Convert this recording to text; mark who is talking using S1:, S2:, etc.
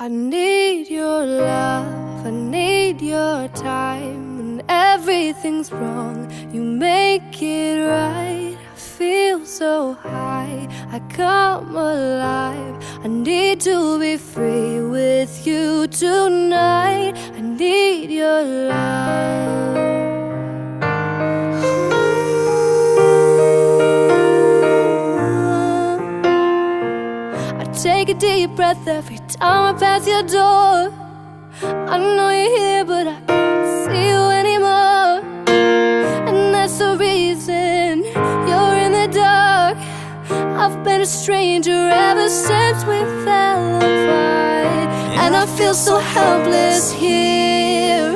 S1: I need your love, I need your time. When everything's wrong, you make it right. I feel so high, I come alive. I need to be free with you tonight. I need your love. Take a deep breath every time I pass your door. I know you're here, but I can't see you anymore. And that's the reason you're in the dark. I've been a stranger ever since we fell apart, and I feel so helpless here.